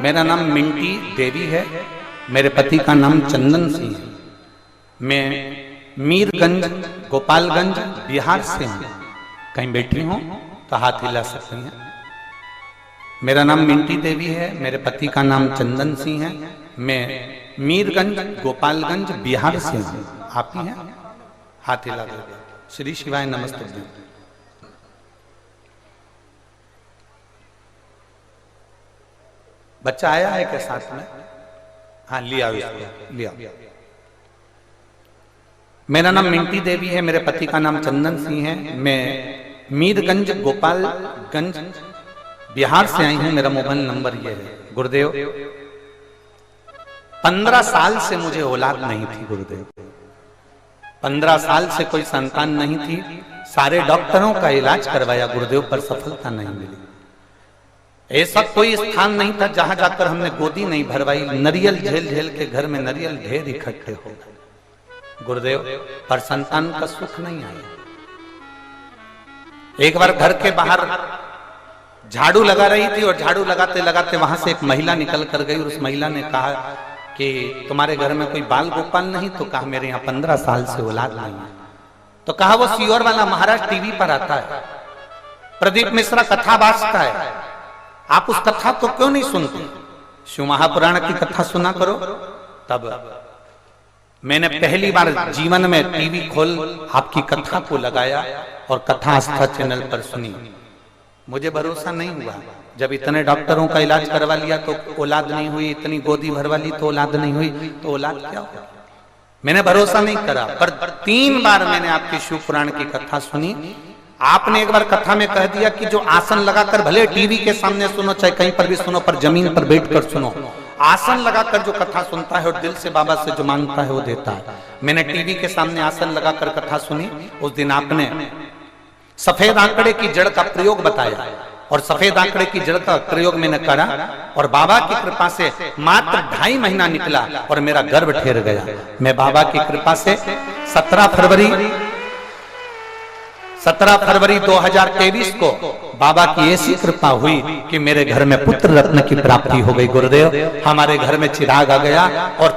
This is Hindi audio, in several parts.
मेरा नाम मिंटी देवी है, मेरे पति का नाम चंदन सिंह है। मैं मीरगंज गोपालगंज बिहार से हूँ। कहीं बैठी हूँ तो हाथ हिला सकते हैं। मेरा नाम मिंटी देवी है, मेरे पति का नाम चंदन सिंह है। मैं मीरगंज गोपालगंज बिहार से हूँ। आप ही हैं? हाथ हिला दो। श्री शिवाय नमस्ते। बच्चा आया है क्या साथ में? हाँ, लिया लिया। मेरा नाम मिंटी देवी है, मेरे पति का नाम चंदन सिंह है। मैं मीरगंज गोपालगंज बिहार से आई हूं। मेरा मोबाइल नंबर ये है। गुरुदेव, 15 साल से मुझे औलाद नहीं थी। गुरुदेव, 15 साल से कोई संतान नहीं थी। सारे डॉक्टरों का इलाज करवाया गुरुदेव, पर सफलता नहीं मिली। ऐसा कोई स्थान नहीं था जहां जाकर हमने गोदी नहीं भरवाई। नरियल झेल झेल के घर में नरियल ढेर इकट्ठे हो गए गुरुदेव, पर संतान का सुख नहीं आया। एक बार घर के बाहर झाड़ू लगा रही थी और झाड़ू लगाते लगाते वहां से एक महिला निकल कर गई और उस महिला ने कहा कि तुम्हारे घर में कोई बाल गोपाल नहीं? तो कहा मेरे यहाँ 15 साल से औलाद नहीं है। तो कहा वो सीओर वाला महाराज टीवी पर आता है, प्रदीप मिश्रा कथा बाजता है, आप उस कथा को क्यों नहीं सुनते? शिव महापुराण की कथा सुना करो। तब मैंने पहली बार जीवन में टीवी खोल आपकी कथा को लगाया और कथा आस्था चैनल पर सुनी। मुझे भरोसा नहीं हुआ। जब इतने डॉक्टरों का इलाज करवा लिया तो औलाद नहीं हुई, इतनी गोदी भरवा ली तो औलाद नहीं हुई, तो औलाद क्या हुआ? मैंने भरोसा नहीं करा। पर 3 बार मैंने आपकी शिव पुराण की कथा सुनी। आपने एक बार कथा में कह दिया कि जो आसन लगाकर, भले टीवी के सामने सुनो चाहे कहीं पर भी सुनो, पर जमीन पर बैठकर सुनो। आसन लगाकर जो कथा सुनता है और दिल से बाबा से जो मांगता है वो देता है। मैंने टीवी के सामने आसन लगाकर कथा सुनी। उस दिन आपने सफेद आंकड़े की जड़ का प्रयोग बताया और सफेद आंकड़े की जड़ का प्रयोग मैंने करा और बाबा की कृपा से मात्र 2.5 महीना निकला और मेरा गर्भ ठहर गया। मैं बाबा की कृपा से 17 फरवरी 2023 को बाबा की ऐसी कृपा हुई कि मेरे घर में पुत्र रत्न की प्राप्ति हो गई। गुरुदेव, हमारे घर में चिराग आ गया और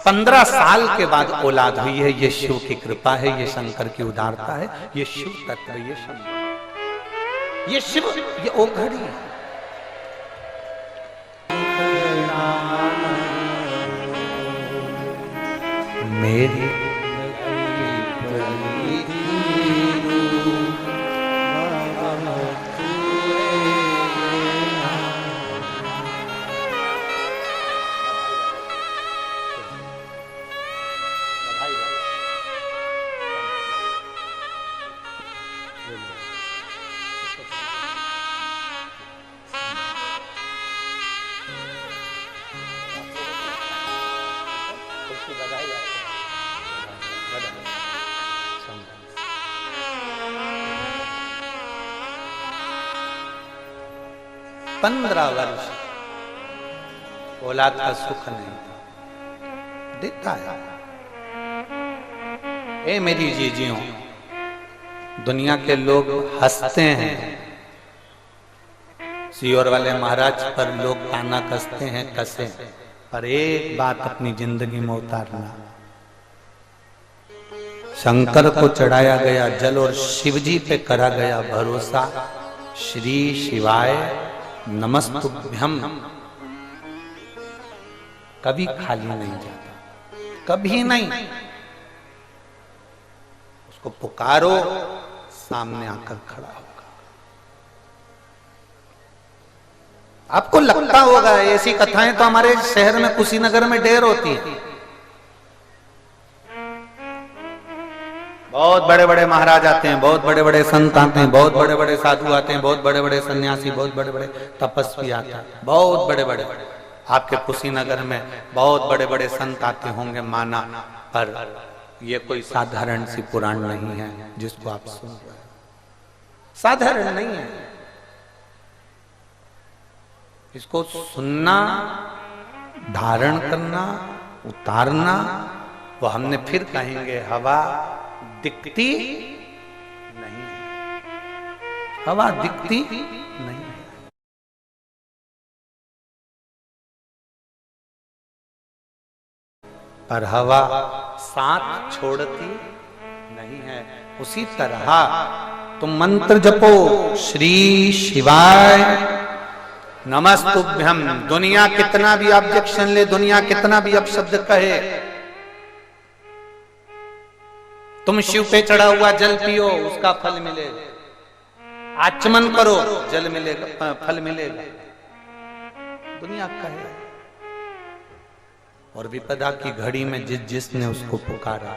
15 साल के बाद औलाद हुई है। ये शिव की कृपा है, ये शंकर की उदारता है, ये शिव तत्व, ये शिव, ये ओघड़ी है। मेरी 15 वर्ष औलाद का सुख नहीं देता है। ए मेरी जीजियों, दुनिया के लोग हंसते हैं, सीओर वाले महाराज पर लोग ताना कसते हैं, कसे, पर एक बात अपनी जिंदगी में उतारना। शंकर को चढ़ाया गया जल और शिवजी पे करा गया भरोसा। श्री शिवाय नमस्तुभ्यम कभी खाली नहीं जाता, कभी नहीं। उसको पुकारो, सामने आकर खड़ा होगा। आपको लगता होगा ऐसी कथाएं तो हमारे शहर में कुशीनगर में ढेर होती है। बहुत बड़े बड़े महाराज आते हैं, बहुत बड़े बड़े संत आते हैं, बहुत बड़े बड़े साधु आते हैं, बहुत बड़े बड़े सन्यासी, बहुत बड़े बड़े तपस्वी आते हैं, बहुत बड़े बड़े। आपके कुशीनगर में बहुत बड़े बड़े संत आते होंगे माना, पर ये कोई साधारण सी पुराण नहीं है जिसको आप सुन रहे हैं। साधारण नहीं है। इसको सुनना, धारण करना, उतारना, वो हमने फिर कहेंगे हवा दिखती नहीं, हवा दिखती नहीं। पर हवा साथ छोड़ती नहीं है। उसी तरह तुम मंत्र जपो, श्री शिवाय नमस्तुभ्यम। दुनिया कितना भी ऑब्जेक्शन ले, दुनिया कितना भी अपशब्द कहे, तुम शिव पे चढ़ा हुआ जल पियो, उसका फल मिलेगा। आचमन करो, जल मिलेगा, फल मिलेगा। दुनिया कहे। और विपदा की घड़ी में जिसने उसको पुकारा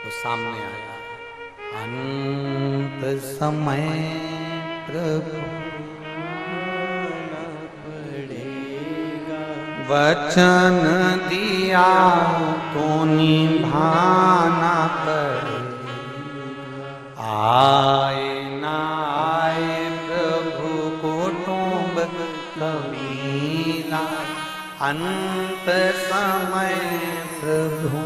वो सामने आया। अंत समय प्रभु वचन दिया तो निभाना पड़े। आए ना आए प्रभु कुटुंब कबीरा, अंत समय प्रभु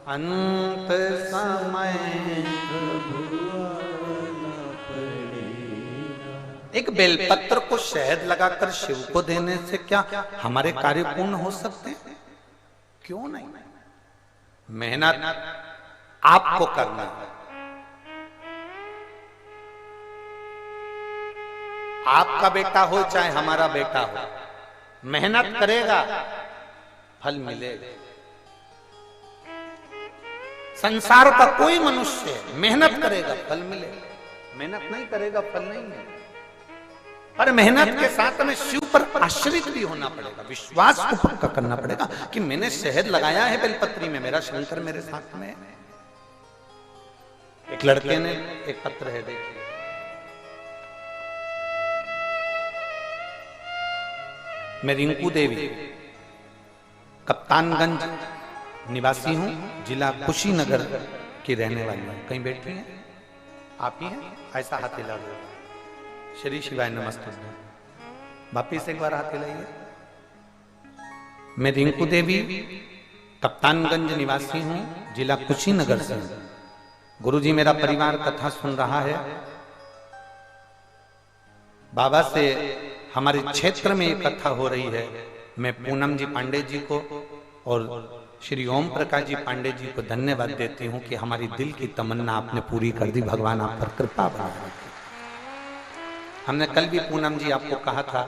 अंत समय प्रभु। एक बेलपत्र को शहद लगाकर शिव को देने से क्या हमारे कार्य पूर्ण हो सकते हैं? क्यों नहीं? मेहनत आपको करना है। आपका बेटा हो चाहे हमारा बेटा हो, मेहनत करेगा फल मिलेगा। संसार का कोई मनुष्य मेहनत करेगा फल मिलेगा, मेहनत नहीं करेगा फल नहीं मिलेगा। पर मेहनत के साथ में शिव पर आश्रित भी होना पड़ेगा, विश्वास को पक्का करना पड़ेगा कि मैंने शहद लगाया है बेलपत्री में, मेरा शंकर मेरे साथ में है। एक लड़के ने एक पत्र है, देखिए, मैं रिंकू देवी कप्तानगंज निवासी हूं, जिला कुशीनगर की रहने वाली हूं। कहीं बैठी हैं? आप ही हैं? ऐसा हाथ हिला दो। श्री शिवाय नमस्ते। वापिस एक बार हाथ हिलाइए। मैं रिंकू देवी कप्तानगंज निवासी हूं, जिला कुशीनगर से। गुरुजी मेरा परिवार कथा सुन रहा है। बाबा से हमारे क्षेत्र में एक कथा हो रही है। मैं पूनम जी पांडे जी को और श्री ओम प्रकाश जी पांडे जी को धन्यवाद देती हूं कि हमारी दिल की तमन्ना आपने पूरी कर दी। भगवान आप पर कृपा बना रखी। हमने कल भी पूनम जी आपको कहा था,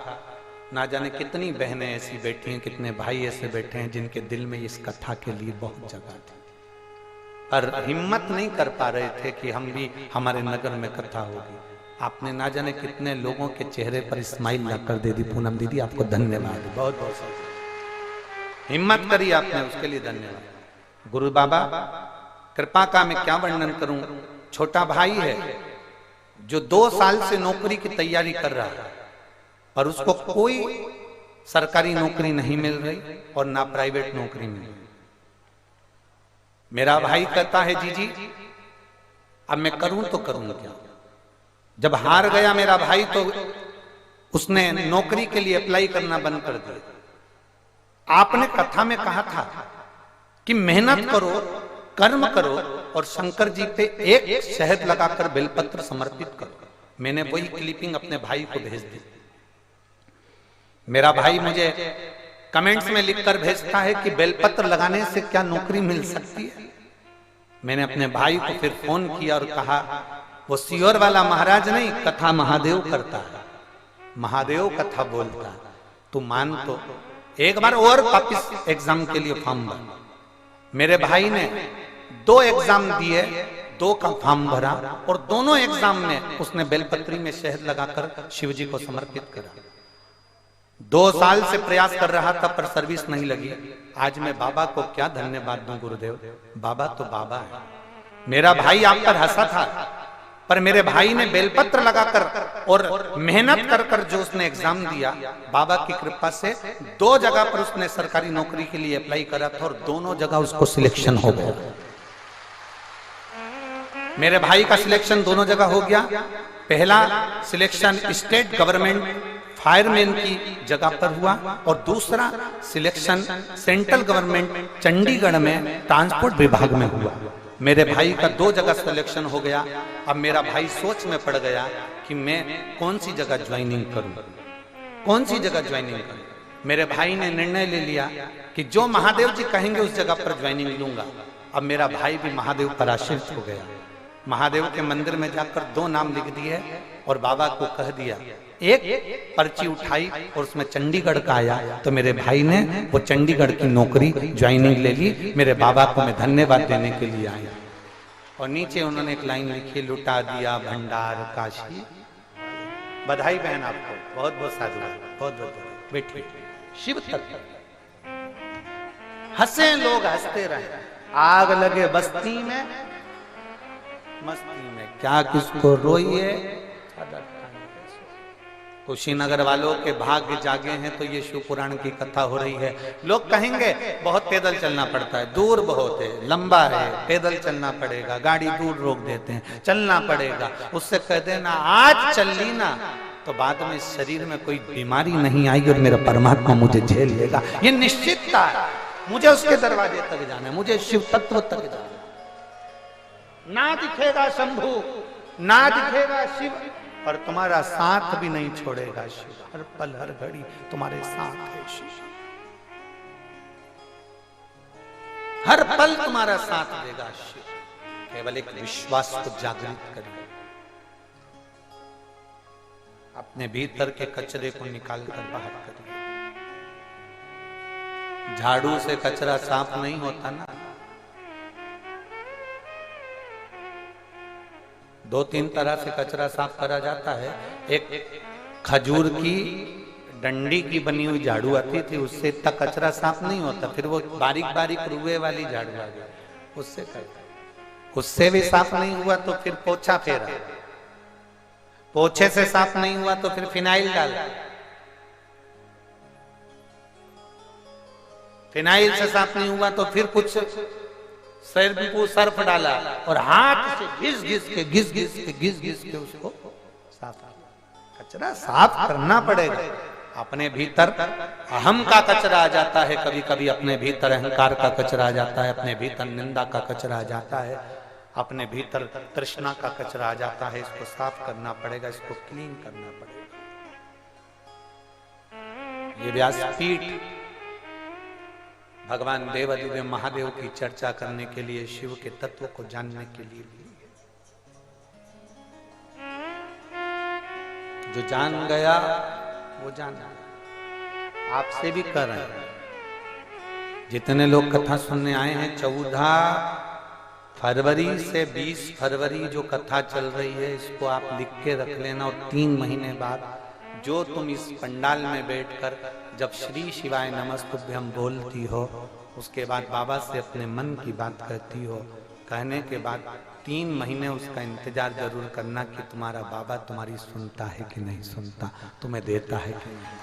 ना जाने कितनी बहनें ऐसी बैठी हैं, कितने भाई ऐसे बैठे हैं जिनके दिल में इस कथा के लिए बहुत जगह थी, पर हिम्मत नहीं कर पा रहे थे कि हम भी हमारे नगर में कथा होगी। आपने ना जाने कितने लोगों के चेहरे पर स्माइल लाकर दे दी। पूनम दीदी आपको धन्यवाद, बहुत बहुत हिम्मत करी आपने, उसके लिए धन्यवाद। गुरु बाबा कृपा का मैं क्या वर्णन करूं। छोटा भाई है जो 2 साल से नौकरी की तैयारी कर रहा है, पर उसको कोई सरकारी नौकरी नहीं मिल रही और ना प्राइवेट नौकरी मिल रही। मेरा भाई कहता है जी जी अब मैं करूं तो करूं क्या। जब हार गया मेरा भाई तो उसने नौकरी के लिए अप्लाई करना बंद कर दिया। आपने कथा में कहा था कि मेहनत करो, कर्म करो और शंकर जी पे एक शहद लगाकर बेलपत्र समर्पित करो। मैंने वही क्लिपिंग अपने भाई को भेज दी। मेरा भाई मुझे कमेंट्स में लिखकर भेजता है कि बेलपत्र लगाने से क्या नौकरी मिल सकती है। मैंने अपने भाई को फिर फोन किया और कहा वो सियोर वाला महाराज नहीं, कथा महादेव करता है, महादेव कथा बोलता है, तू मान तो एक बार और वापिस एग्जाम के लिए फॉर्म भर। मेरे भाई ने 2 एग्जाम दिए, 2 का फॉर्म भरा और दोनों एग्जाम में उसने बेलपत्री में शहद लगाकर शिवजी को समर्पित करा। 2 साल से प्रयास कर रहा था पर सर्विस नहीं लगी। आज मैं बाबा को क्या धन्यवाद दूं गुरुदेव, बाबा तो बाबा है। मेरा भाई आप पर हंसा था पर मेरे भाई ने बेलपत्र लगाकर और मेहनत कर कर जो उसने एग्जाम दिया, बाबा की कृपा से 2 जगह पर उसने सरकारी नौकरी के लिए अप्लाई करा था और दोनों जगह उसको सिलेक्शन हो गया। मेरे भाई का सिलेक्शन दोनों जगह हो गया। पहला सिलेक्शन स्टेट गवर्नमेंट फायरमैन की जगह पर हुआ और दूसरा सिलेक्शन सेंट्रल गवर्नमेंट चंडीगढ़ में ट्रांसपोर्ट विभाग में हुआ। मेरे भाई का 2 जगह सिलेक्शन हो गया। अब मेरा भाई सोच में पड़ गया कि मैं कौन सी जगह ज्वाइनिंग करूं, कौन सी जगह ज्वाइनिंग करूं। मेरे भाई ने निर्णय ले लिया कि जो महादेव जी कहेंगे उस जगह पर ज्वाइनिंग लूंगा। अब मेरा भाई भी महादेव पर आश्रित हो गया। महादेव के मंदिर में जाकर 2 नाम लिख दिए और बाबा को कह दिया। एक पर्ची उठाई और उसमें चंडीगढ़ का आया, तो मेरे भाई ने वो चंडीगढ़ की नौकरी ज्वाइनिंग ले ली। मेरे बाबा को मैं धन्यवाद देने के लिए आया। और नीचे उन्होंने एक लाइन लिखी, लुटा दिया भंडार काशी। बधाई बहन आपको, बहुत बहुत साधुवाद, बहुत बहुत बैठिए। शिव तत्व हंसे लोग हंसते रहे, आग लगे बस्ती में मस्ती में, क्या किसको रोइए। कुशीनगर वालों के भाग्य जागे हैं तो ये शिव पुराण की कथा हो रही है। लोग कहेंगे बहुत पैदल चलना पड़ता है, दूर बहुत है, लंबा है, पैदल चलना पड़ेगा, गाड़ी दूर रोक देते हैं, चलना पड़ेगा। उससे कह देना आज चल ली ना तो बाद में शरीर में कोई बीमारी नहीं आएगी और मेरा परमात्मा मुझे झेल लेगा। ये निश्चितता है। मुझे उसके दरवाजे तक जाना है, मुझे शिव तत्व तक जाना है। ना दिखेगा शंभू, ना दिखेगा शिव, और तुम्हारा साथ भी नहीं छोड़ेगा शिव। हर पल हर घड़ी तुम्हारे साथ है शिव, हर पल तुम्हारा साथ देगा शिव। केवल एक विश्वास को जागृत करिए, अपने भीतर के कचरे को निकाल कर बाहर करिए। झाड़ू से कचरा साफ नहीं होता ना। 2-3 तरह से कचरा साफ करा जाता है। एक खजूर की डंडी की बनी हुई झाड़ू आती थी, उससे इतना कचरा साफ नहीं होता। फिर वो बारीक बारीक रुए वाली झाड़ू आ गई, उससे करता, उससे भी साफ नहीं हुआ तो फिर पोछा फेरा, पोछे से साफ नहीं हुआ तो फिर फिनाइल डाला, फिनाइल से साफ नहीं हुआ तो फिर कुछ शैम्पू सर्फ डाला और हाथ से घिस घिस के उसको साफ। कचरा साफ करना पड़ेगा। अपने भीतर अहम का कचरा आ जाता है, कभी कभी अपने भीतर अहंकार का कचरा आ जाता है, अपने भीतर निंदा का कचरा आ जाता है, अपने भीतर तृष्णा का कचरा आ जाता है। इसको साफ करना पड़ेगा, इसको क्लीन करना पड़ेगा। ये व्यासपीठ भगवान देवादिदेव महादेव की चर्चा करने के लिए, शिव के तत्व को जानने के लिए। जो जान गया वो जाना। आपसे भी कर रहे हैं। जितने लोग कथा सुनने आए हैं, 14 फरवरी से 20 फरवरी जो कथा चल रही है, इसको आप लिख के रख लेना। और 3 महीने बाद जो तुम इस पंडाल में बैठकर जब श्री शिवाय नमस्तुभ्यम बोलती हो, उसके बाद बाबा से अपने मन की बात कहती हो, कहने के बाद 3 महीने उसका इंतजार जरूर करना कि तुम्हारा बाबा तुम्हारी सुनता है कि नहीं सुनता, तुम्हें देता है कि नहीं।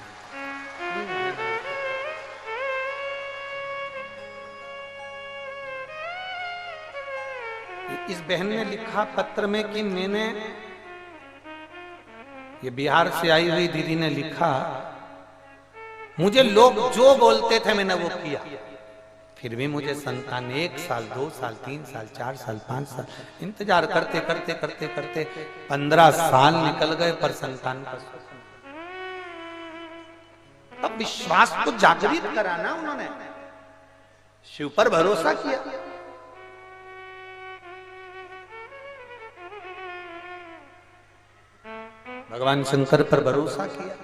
इस बहन ने लिखा पत्र में कि मैंने, ये बिहार से आई हुई दीदी ने लिखा, मुझे लोग जो बोलते थे मैंने वो किया, फिर भी मुझे संतान 1 साल 2 साल 3 साल 4 साल 5 साल इंतजार करते करते करते करते 15 साल निकल गए, पर संतान का तब विश्वास को जागृत कराना। उन्होंने शिव पर भरोसा किया। भगवान शंकर पर भरोसा किया,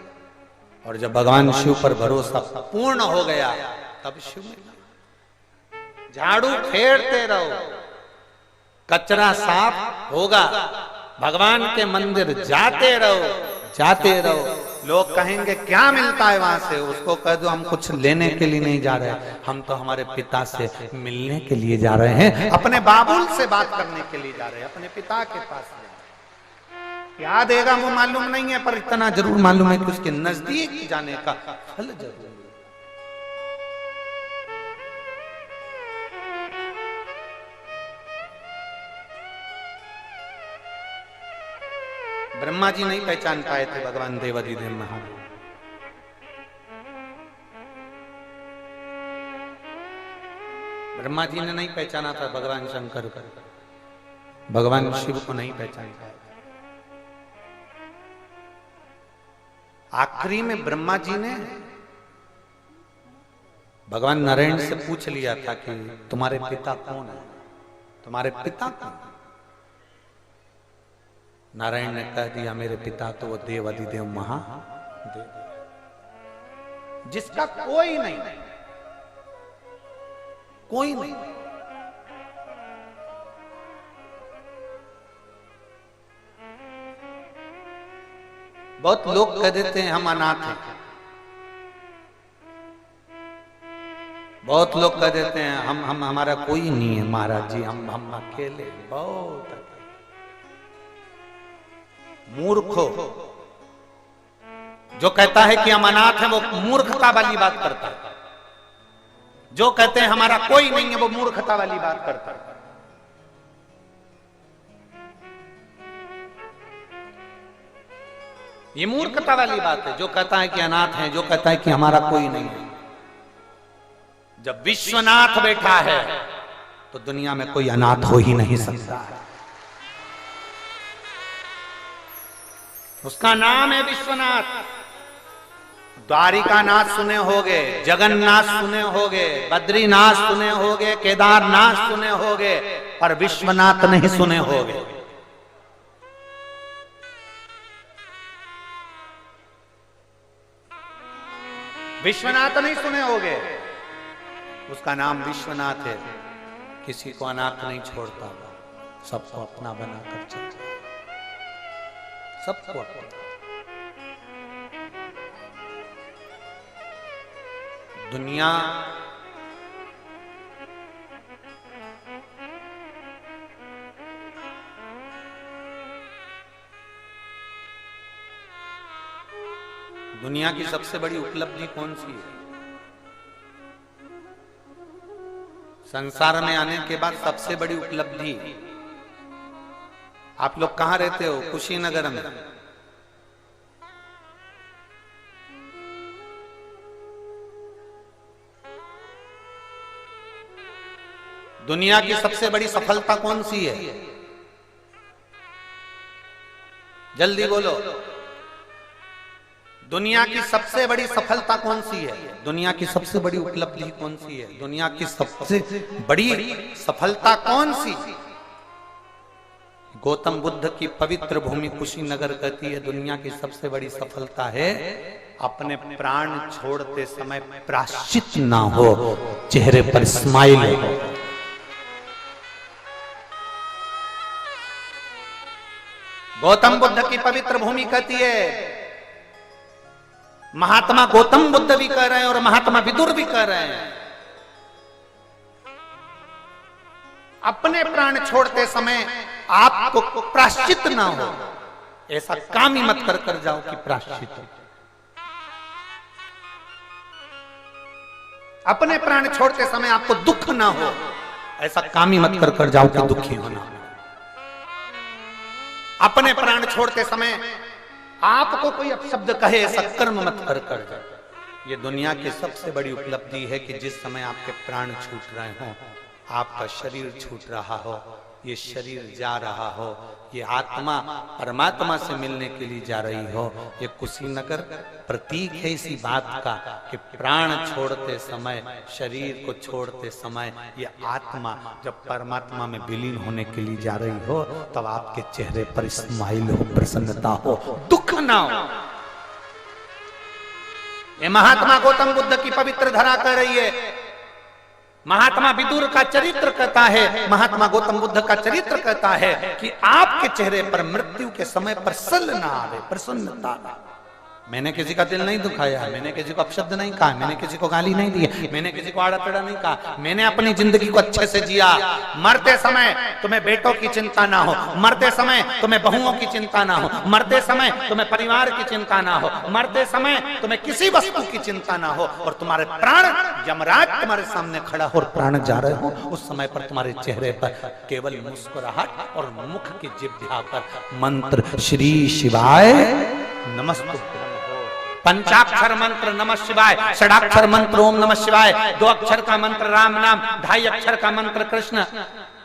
और जब भगवान शिव पर भरोसा पूर्ण हो गया तब शिव मिला। झाड़ू फेरते रहो, कचरा साफ होगा। भगवान के मंदिर जाते रहो। लोग कहेंगे क्या मिलता है वहां से, उसको कह दो हम कुछ लेने के लिए नहीं जा रहे, हम तो हमारे पिता से मिलने के लिए जा रहे हैं, अपने बाबुल से बात करने के लिए जा रहे हैं, अपने पिता के पास। क्या देगा वो मालूम नहीं है, पर इतना जरूर मालूम है कि उसके नजदीक जाने का फल जरूर। ब्रह्मा जी नहीं पहचान पाए थे भगवान देवादिदेव महादेव। ब्रह्मा जी ने नहीं पहचाना था भगवान शंकर को, भगवान शिव को नहीं पहचान पाया। आखिरी में ब्रह्मा जी ने भगवान नारायण से पूछ लिया था कि तुम्हारे पिता कौन है, तुम्हारे पिता कौन? नारायण ने कह दिया मेरे पिता तो वो देव अधिदेव महादेव, जिसका कोई नहीं, कोई नहीं। बहुत लोग कह देते हैं हम अनाथ हैं, बहुत लोग कह देते हैं हम हमारा कोई नहीं है महाराज जी, हम अकेले। बहुत मूर्ख हो जो कहता है कि हम अनाथ हैं, वो मूर्खता वाली बात करता है। जो कहते हैं हमारा कोई नहीं है, वो मूर्खता वाली बात करता है। ये मूर्खता वाली बात है। जो कहता है कि अनाथ है, जो कहता है कि हमारा कोई नहीं है। जब विश्वनाथ बैठा है तो दुनिया में कोई अनाथ हो ही नहीं सकता है। उसका नाम है विश्वनाथ। द्वारिकानाथ सुने होगे, जगन्नाथ सुने होगे, बद्रीनाथ सुने होगे, केदारनाथ सुने होगे, पर विश्वनाथ नहीं सुने होगे। विश्वनाथ नहीं सुने होगे। उसका नाम विश्वनाथ है। किसी को अनाथ नहीं छोड़ता, सबको अपना बनाकर चलता, सबको अपना। दुनिया दुनिया की सबसे बड़ी उपलब्धि कौन सी है? संसार में आने के बाद सबसे बड़ी उपलब्धि, आप लोग कहां रहते हो? कुशीनगर में। दुनिया की सबसे बड़ी सफलता कौन सी है? जल्दी बोलो। दुनिया की सबसे बड़ी सफलता कौन सी है? दुनिया की सबसे बड़ी उपलब्धि कौन सी है? दुनिया की सबसे बड़ी सफलता कौन सी? गौतम बुद्ध की पवित्र भूमि कुशीनगर कहती है दुनिया की सबसे बड़ी सफलता है अपने प्राण छोड़ते समय प्रायश्चित ना हो, चेहरे पर स्माइल हो। गौतम बुद्ध की पवित्र भूमि कहती है, महात्मा गौतम बुद्ध भी कह रहे हैं और महात्मा विदुर भी कह रहे हैं, अपने प्राण छोड़ते समय आपको प्रायश्चित ना हो। ऐसा काम ही मत कर जाओ कि प्रायश्चित हो। अपने प्राण छोड़ते समय आपको दुख ना हो, ऐसा काम ही मत कर जाओ कि दुखी होना। अपने प्राण छोड़ते समय आपको कोई अपशब्द कहे, ऐसा कर्म मत कर जाओ। ये दुनिया की सबसे बड़ी उपलब्धि है कि जिस समय आपके प्राण छूट रहे हो, आपका शरीर छूट रहा हो, ये शरीर जा रहा हो, ये आत्मा परमात्मा से मिलने के लिए जा रही हो, ये कुशीनगर प्रतीक है इसी बात का कि प्राण छोड़ते समय, शरीर को छोड़ते समय, ये आत्मा जब परमात्मा में विलीन होने के लिए जा रही हो, तब आपके चेहरे पर स्माइल हो, प्रसन्नता हो, दुख ना हो। ये महात्मा गौतम बुद्ध की पवित्र धरा कह रही है। महात्मा विदुर का चरित्र कहता है, महात्मा गौतम बुद्ध का चरित्र कहता है कि आपके चेहरे पर मृत्यु के समय पर सल ना आवे, प्रसन्नता। मैंने किसी का दिल नहीं दुखाया, मैंने किसी को अपशब्द नहीं कहा, मैंने किसी को गाली नहीं दी, मैंने किसी को आड़ा टेढ़ा नहीं कहा, मैंने अपनी जिंदगी को अच्छे से जिया। मरते समय तुम्हें बेटों की चिंता ना हो, मरते समय तुम्हें बहुओं की चिंता ना हो, मरते समय तुम्हें परिवार की चिंता ना हो, मरते समय तुम्हें किसी वस्तु की चिंता ना हो, और तुम्हारे प्राण यमराज तुम्हारे सामने खड़ा हो और प्राण जा रहे हो, उस समय पर तुम्हारे चेहरे पर केवल मुस्कुराहट और मुख की जिह्वा पर मंत्र श्री शिवाय नमस्तुभ्यं, पंचाक्षर मंत्र नमः शिवाय, षडाक्षर मंत्र ओम नमः शिवाय, 2 अक्षर का मंत्र राम नाम, 2.5 अक्षर का मंत्र कृष्ण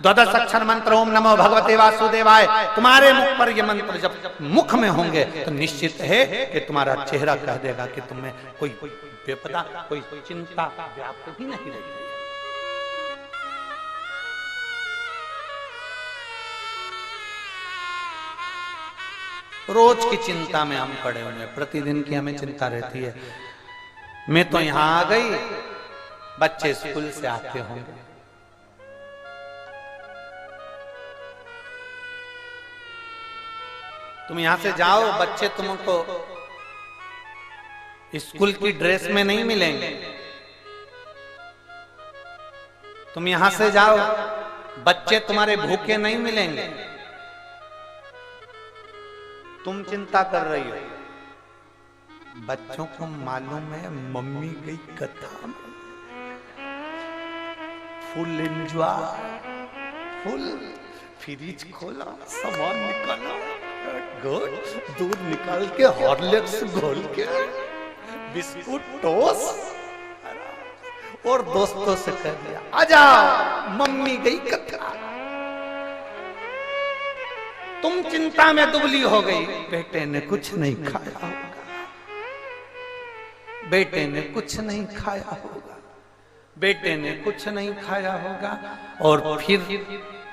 द्वादश अक्षर मंत्र ओम नमो भगवते वासुदेवाय, तुम्हारे मुख पर ये मंत्र जब मुख में होंगे तो निश्चित है कि तुम्हारा चेहरा कह देगा कि तुम्हें कोई विपदा, कोई चिंता व्याप्त ही नहीं रहेगी। रोज की चिंता में हम पड़े हुए हैं, प्रतिदिन की हमें चिंता रहती है। मैं तो यहां आ गई, बच्चे स्कूल से आते होंगे, तुम यहां से जाओ, बच्चे तुमको स्कूल की ड्रेस में नहीं मिलेंगे। तुम यहां से जाओ, बच्चे तुम्हारे भूखे नहीं मिलेंगे। तुम चिंता कर रही हो, बच्चों को मालूम है मम्मी गई कथा में, फुल एंजॉय, फुल फ्रिज खोला, सामान निकाला, गुड दूध निकाल के, हॉर्लिक्स घोल के, बिस्कुट टोस्ट, और दोस्तों से कह दिया आजा मम्मी गई कथा। तुम चिंता में दुबली हो गई, बेटे ने कुछ नहीं खाया होगा, बेटे ने कुछ नहीं खाया होगा, बेटे ने कुछ नहीं खाया होगा। और फिर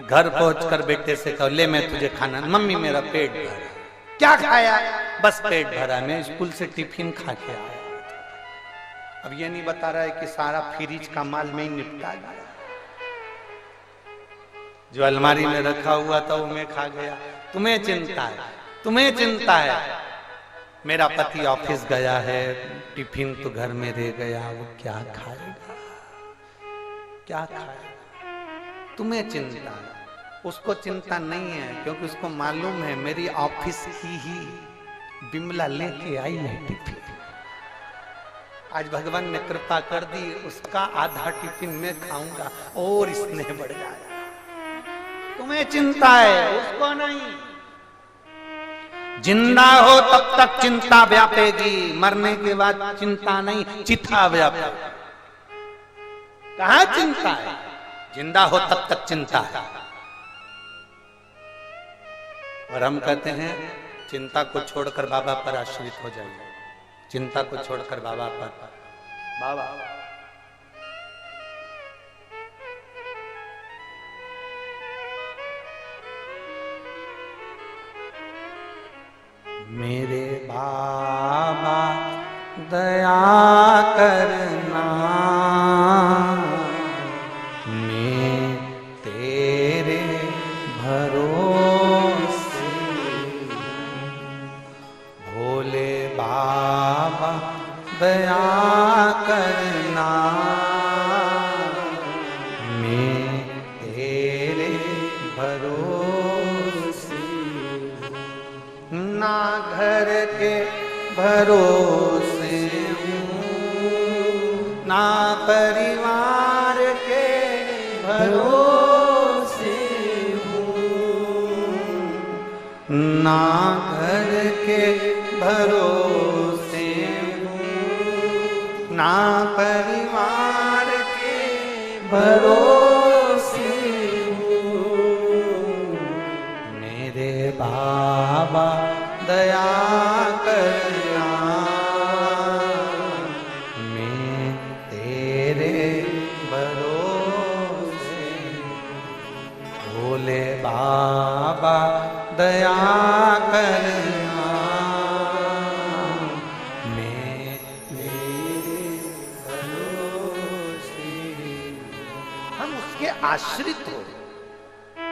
घर पहुंचकर बेटे से कहो ले मैं तुझे खाना, मम्मी मेरा पेट भरा। क्या खाया? बस पेट भरा, मैं स्कूल से टिफिन खा के आया। अब ये नहीं बता रहा है कि सारा फ्रिज का माल में ही निपटा गया, जो अलमारी में रखा हुआ था वो मैं खा गया। तुम्हें चिंता है, तुम्हें चिंता है, मेरा पति ऑफिस गया है, टिफिन तो घर में रह गया, वो क्या खाएगा, क्या खाएगा? तुम्हें चिंता है, उसको चिंता नहीं है, क्योंकि उसको मालूम है मेरी ऑफिस की ही बिमला लेके आई है टिफिन। आज भगवान ने कृपा कर दी, उसका आधा टिफिन मैं खाऊंगा और इसने बढ़ जाएगा। तुम्हें चिंता है, उसको नहीं। जिंदा हो तब तक चिंता व्यापेगी, मरने के बाद चिंता नहीं, चिता व्यापेगी। कहां चिंता है? जिंदा हो तब तक चिंता है। और हम कहते हैं चिंता को छोड़कर बाबा पर आश्रित हो जाइए, चिंता को छोड़कर बाबा पर। बाबा मेरे बाबा दया करना, मैं तेरे भरोसे, भोले बाबा दया करना, मैं तेरे भरोसे, ना घर के भरोसे हूँ, ना परिवार के भरोसे हूँ, ना घर के भरोसे हूँ, ना परिवार के भरोसे हूँ। मेरे बाबा दया करना, मैं तेरे भरोसे, भोले बाबा दया करना, मैं तेरे भरोसे। हम उसके आश्रित हो,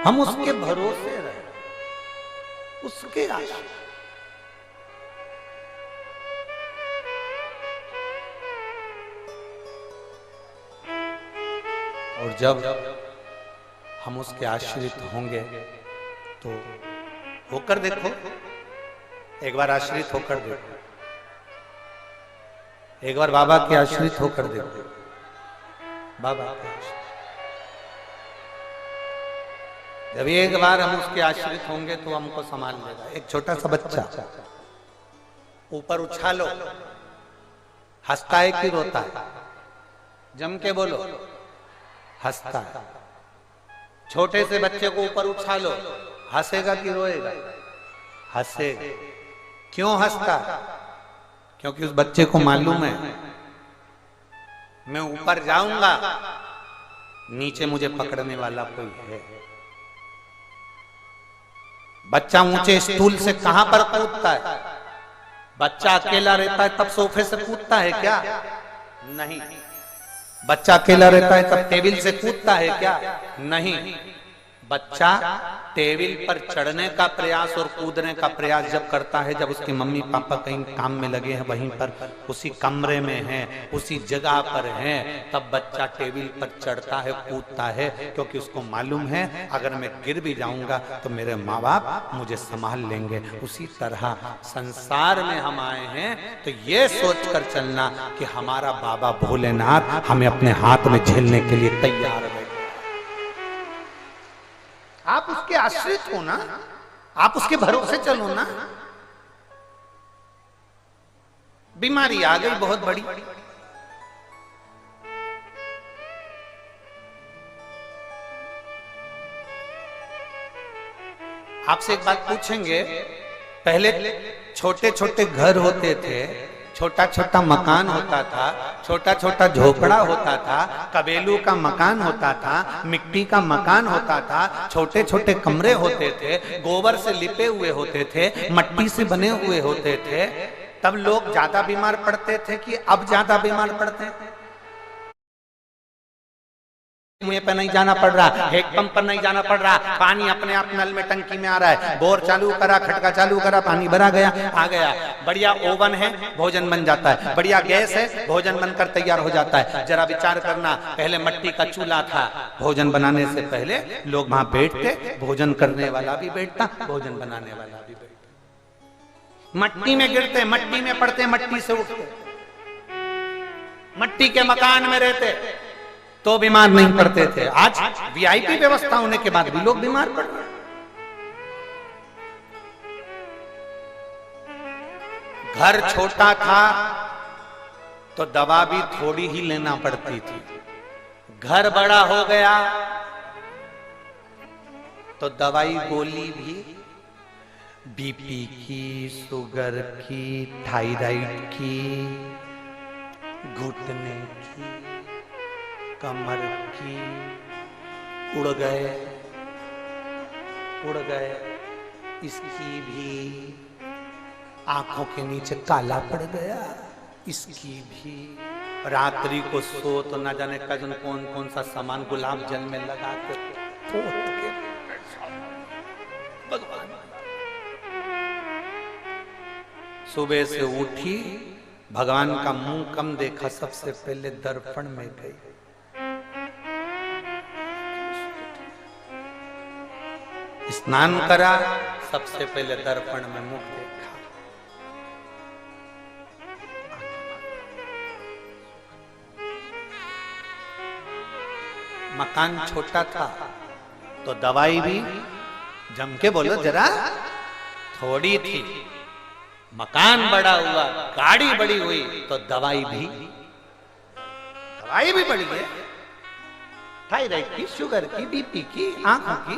हम उसके भरोसे रहे, उसके आश्रित। और जब हम उसके आश्रित होंगे तो होकर देखो, एक बार आश्रित होकर देखो, एक बार बाबा के आश्रित होकर देखो, बाबा के आश्रित। जब एक बार हम उसके आश्रित होंगे तो हमको संभाल लेगा। एक छोटा सा बच्चा ऊपर उछालो, हंसता है कि रोता है? जम के बोलो, हंसता है। छोटे से बच्चे को ऊपर उछालो, हंसेगा कि रोएगा? हंसेगा। क्यों हंसता? क्योंकि उस बच्चे को मालूम है मैं ऊपर जाऊंगा, नीचे मुझे पकड़ने वाला कोई है। बच्चा ऊंचे स्टूल से कहां पर कूदता है? बच्चा अकेला रहता है तब सोफे से कूदता है क्या? नहीं। बच्चा अकेला रहता है तब टेबल से कूदता है क्या? नहीं। बच्चा टेबल पर चढ़ने का प्रयास और कूदने का प्रयास जब करता है जब उसके मम्मी पापा कहीं काम में लगे हैं, वहीं पर उसी कमरे में हैं, उसी जगह पर हैं, तब बच्चा टेबल पर चढ़ता है, कूदता है, क्योंकि उसको मालूम है अगर मैं गिर भी जाऊंगा तो मेरे माँ बाप मुझे संभाल लेंगे। उसी तरह संसार में हम आए हैं तो ये सोच कर चलना कि हमारा बाबा भोलेनाथ हमें अपने हाथ में झेलने के लिए तैयार है। आप उसके आश्रित हो ना, आप उसके भरोसे चलो ना। बीमारी आ गई बहुत बड़ी, आपसे एक बात पूछेंगे। पहले छोटे छोटे घर होते थे, छोटा छोटा मकान होता था, छोटा छोटा झोपड़ा होता था, कबेलू का मकान होता था, मिट्टी का मकान होता था, छोटे छोटे कमरे होते थे, गोबर से लिपे हुए होते थे, मट्टी से बने हुए होते थे। तब लोग ज्यादा बीमार पड़ते थे कि अब ज्यादा बीमार पड़ते हैं? कुएं पे नहीं जाना पड़ रहा, हैंडपंप पर नहीं जाना पड़ रहा, पानी अपने आप नल में टंकी में आ रहा है, बोर चालू करा, खटका चालू करा, पानी भरा गया, आ गया। बढ़िया ओवन है, भोजन बन जाता है। बढ़िया गैस है, भोजन बनकर तैयार हो जाता है। जरा विचार करना, पहले मिट्टी का चूल्हा था, भोजन बनाने से पहले लोग वहां बैठते, भोजन करने वाला भी बैठता, भोजन बनाने वाला भी बैठता। मट्टी में गिरते, मट्टी में पड़ते, मट्टी से उठते, मट्टी के मकान में रहते तो बीमार नहीं पड़ते थे। आज वीआईपी व्यवस्था होने के बाद भी लोग बीमार पड़ रहे हैं। घर छोटा था तो दवा भी थोड़ी ही लेना पड़ती थी, घर बड़ा हो गया तो दवाई गोली भी बीपी की, शुगर की, थायराइड की, घुटने की, कमर की, उड़ गए। इसकी भी आंखों के नीचे काला पड़ गया, इसकी भी। रात्रि को सो तो ना जाने कजन कौन कौन सा सामान गुलाब जल में लगा के पोत के भगवान। सुबह से उठी, भगवान का मुंह कम देखा, सबसे पहले दर्पण में गई। स्नान करा, सबसे पहले दर्पण में मुख देखा। मकान छोटा था तो दवाई भी, जम के बोलो जरा, थोड़ी थी। मकान बड़ा हुआ, गाड़ी बड़ी हुई तो दवाई भी बढ़ी है। थायराइड की, शुगर की, बीपी की, आंखों की,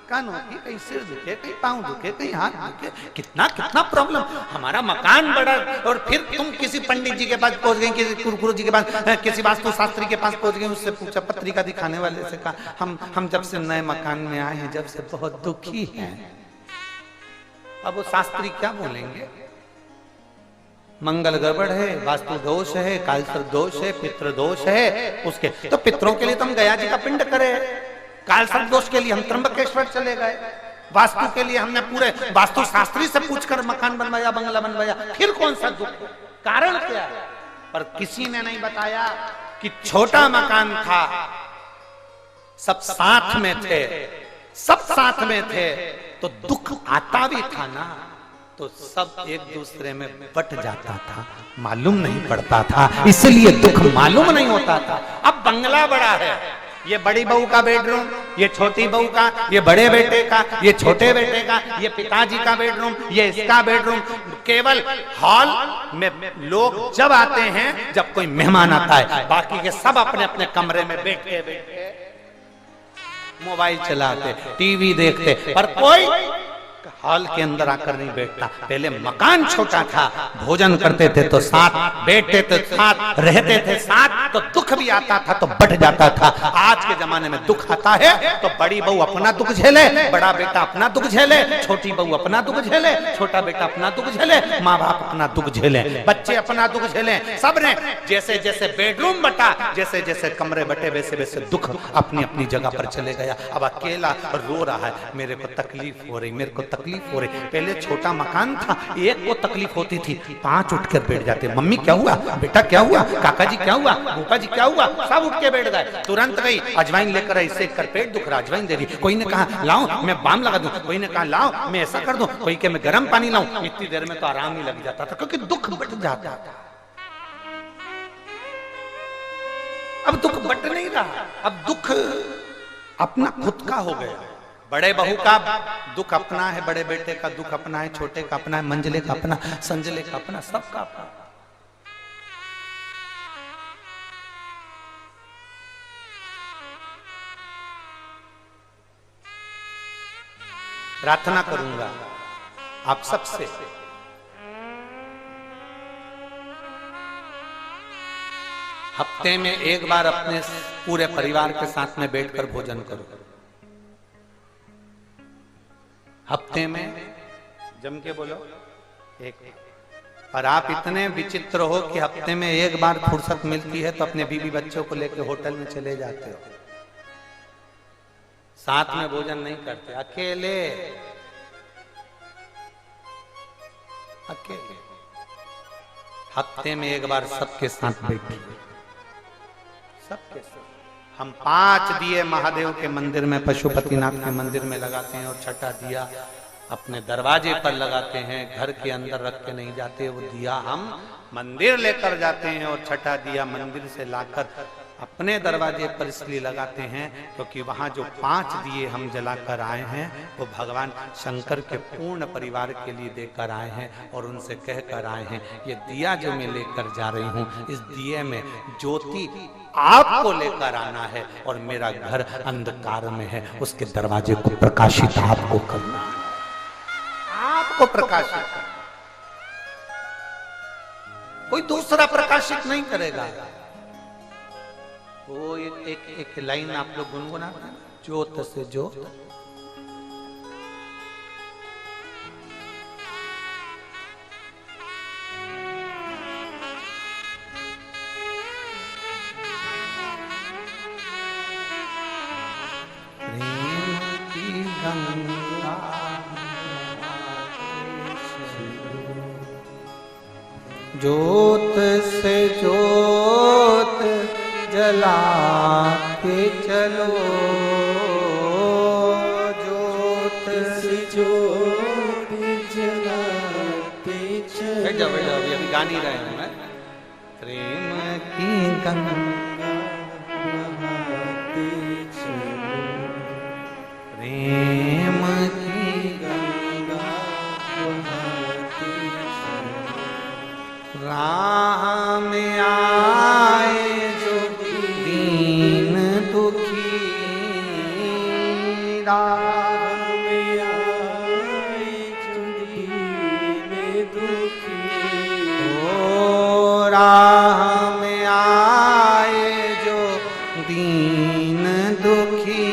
कानों की, कहीं सिर दुखे, कहीं पांव दुखे, कहीं हाथ दुखे, कितना कितना प्रॉब्लम। हमारा मकान बड़ा और फिर तुम किसी पंडित जी के पास पहुंच गए, किसी गुरु जी के पास, किसी वास्तु शास्त्री के पास पहुंच गए, उससे पूछा, पत्रिका दिखाने वाले से कहा हम जब से नए मकान में आए हैं, जब से बहुत दुखी हैं। अब वो शास्त्री क्या बोलेंगे? मंगल गड़बड़ है, वास्तु दोष है, कालसर्प दोष है, पितृ दोष है। उसके तो पितरों के लिए तो हम गया जी का पिंड करे, कालसर्प दोष के लिए हम त्र्यंबकेश्वर चले गए, वास्तु के लिए हमने पूरे वास्तु शास्त्री से पूछकर मकान बनवाया, बंगला बनवाया। फिर कौन सा दुख, कारण क्या है? पर किसी ने नहीं बताया कि छोटा मकान था, सब साथ में थे, सब साथ में थे तो दुख आता भी था ना, तो सब एक दूसरे में बट जाता था, मालूम नहीं पड़ता था, इसलिए दुख मालूम नहीं होता था। अब बंगला बड़ा है, ये बड़ी बहू का बेडरूम, ये छोटी बहू का, ये बड़े बेटे का, ये छोटे बेटे का, ये पिताजी का बेडरूम, ये इसका बेडरूम। केवल हॉल में लोग जब आते हैं, जब कोई मेहमान आता है, बाकी के सब अपने अपने कमरे में बैठे बैठे मोबाइल चलाते, टीवी देखते, पर कोई हॉल के अंदर आकर नहीं बैठता। पहले मकान छोटा था, भोजन करते थे तो साथ, बैठते थे साथ, रहते थे साथ, तो दुख भी आता था तो बढ़ जाता था। आज के जमाने में दुख आता है तो बड़ी बहू अपना दुख झेले, बड़ा बेटा अपना दुख झेले, छोटी बहू अपना दुख झेले, छोटा बेटा अपना दुख झेले, माँ बाप अपना दुख झेले, बच्चे अपना दुख झेले। सबने जैसे जैसे बेडरूम बटा, जैसे जैसे कमरे बटे, वैसे वैसे दुख अपनी अपनी जगह पर चले गया। अब अकेला रो रहा है, मेरे को तकलीफ हो रही, मेरे को तकलीफ हो रही। पहले छोटा मकान था, एक को तकलीफ होती थी, 5 उठ कर बैठ जाते, मम्मी क्या हुआ, बेटा क्या हुआ, काका जी क्या हुआ, भूपा जी क्या हुआ, सब उठ के बैठ गए। तुरंत गई अजवाइन लेकर, इससे कर पेट दुख रहा, अजवाइन दे दी। कोई ने कहा लाओ मैं बाम लगा दूं, कोई ने कहा लाओ मैं ऐसा कर दूं, कोई के मैं गर्म पानी लाऊं। इतनी देर में तो आराम ही लग जाता था, क्योंकि दुख बढ़ जाता था। अब दुख बढ़ नहीं रहा, अब दुख अपना खुद का हो गया। बड़े बहू का दुख अपना है, बड़े बेटे का दुख अपना है, छोटे का अपना है, मंजले का अपना, संजले का अपना, सबका अपना। प्रार्थना करूंगा आप सबसे, हफ्ते में एक बार अपने पूरे परिवार के साथ में बैठकर भोजन करो। हफ्ते में जम के बोलो एक। और आप इतने विचित्र हो कि हफ्ते में एक बार फुर्सत मिलती है तो अपने बीवी बच्चों को लेकर होटल में चले जाते हो, साथ में भोजन नहीं करते, अकेले अकेले। हफ्ते में एक बार सबके साथ बैठिए, सबके साथ। हम 5 दिए महादेव के मंदिर में, पशुपतिनाथ के मंदिर में लगाते हैं, और छठा दिया अपने दरवाजे पर लगाते हैं, घर के अंदर रख के नहीं जाते। वो दिया हम मंदिर लेकर जाते हैं, और छठा दिया मंदिर से लाकर अपने दरवाजे पर इसलिए लगाते हैं क्योंकि वहां जो 5 दिए हम जलाकर आए हैं वो भगवान शंकर के पूर्ण परिवार के लिए देकर आए हैं, और उनसे कहकर आए हैं ये दिया जो मैं लेकर जा रही हूँ, इस दिए में ज्योति आपको लेकर आना है, और मेरा घर अंधकार में है, उसके दरवाजे को प्रकाशित आपको करना है, आपको प्रकाशित करना। कोई दूसरा प्रकाशित नहीं करेगा। वो एक लाइन आप लोग गुनगुनाते हैं, ज्योत से ज्योत, प्रेम की गंगा ज्योत से ज्योत जला के चलो, ज्योत से ज्योत जला के चलो। बैठ जाओ अभी गा नहीं रहे हैं। प्रेम की गंगा बहाते चलो, प्रेम की गंगा बहाते चलो, राह में आए जो दीन दुखी, राह में आए जो दीन दुखी, ओ राह में आए जो दीन दुखी,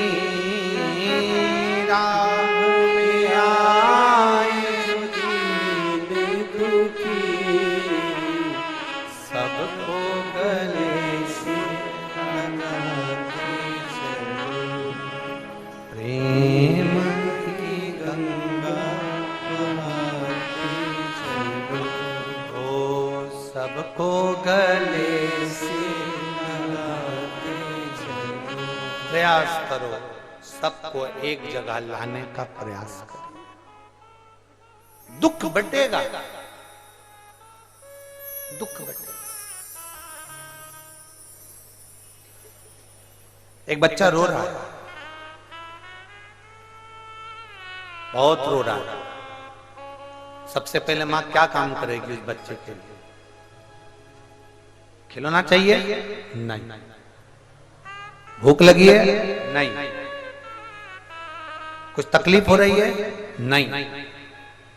राह में आए जो दीन दुखी, सबको गले से लगाते चलो, प्रेम की गंगा बहाते चलो, ओ सबको गले से लगाते चलो। प्रयास करो, सबको एक जगह लाने का प्रयास करो। दुख बढ़ेगा, दुख बढ़ेगा। एक बच्चा रो रहा है, बहुत रो रहा है। सबसे पहले मां क्या काम करेगी उस बच्चे के लिए? खिलौना चाहिए? नहीं। भूख लगी है? नहीं। कुछ तकलीफ हो रही है? नहीं।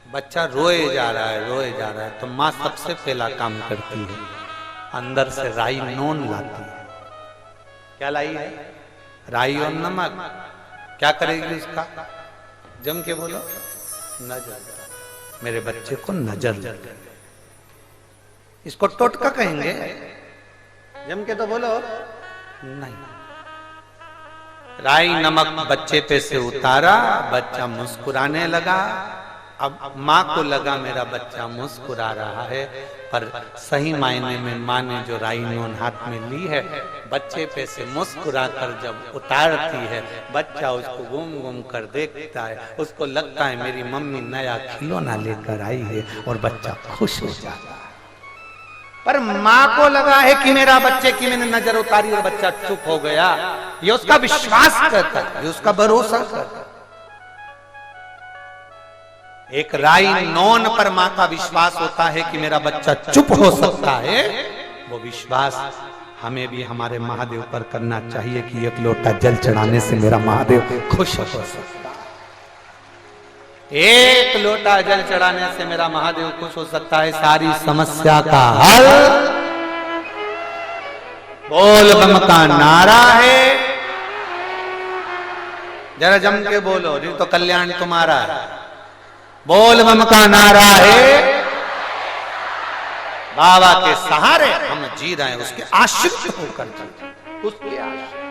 बच्चा रोए जा रहा है, रोए जा रहा है, तो माँ सबसे पहला काम करती है, अंदर से राई नून लाती है। क्या लाई है? राई और नमक। क्या करेगी उसका? जम के बोलो, नजर। मेरे बच्चे को नजर लग गई। इसको टोटका कहेंगे? जम के तो बोलो। नहीं। राई नमक बच्चे पे से उतारा, बच्चा मुस्कुराने लगा। अब माँ को लगा मेरा बच्चा मुस्कुरा रहा है, पर सही मायने में माँ ने जो राई नून हाथ में ली है, बच्चे पे से मुस्कुरा कर जब उतारती है, बच्चा उसको घूम घूम कर देखता है, उसको लगता है मेरी मम्मी नया खिलौना लेकर आई है, और बच्चा खुश हो जाता है। पर माँ को लगा है कि मेरा बच्चे की मैंने नजर उतारी और बच्चा चुप हो गया, ये उसका विश्वास करता है, ये उसका भरोसा करता है। एक राई नौन पर माँ का विश्वास होता है कि मेरा बच्चा चुप हो सकता है, वो विश्वास हमें भी हमारे महादेव पर करना चाहिए कि एक लोटा जल चढ़ाने से मेरा महादेव खुश हो सकता है। एक लोटा जल चढ़ाने से मेरा महादेव खुश हो सकता है, सारी समस्या का हल बोल बम का नारा है। जरा जम के बोलो, नहीं तो कल्याण तुम्हारा है। बोल बम का नारा है। बाबा के सहारे हम जी रहे हैं, उसके आश्रित होकर जी, उसके आश्रित।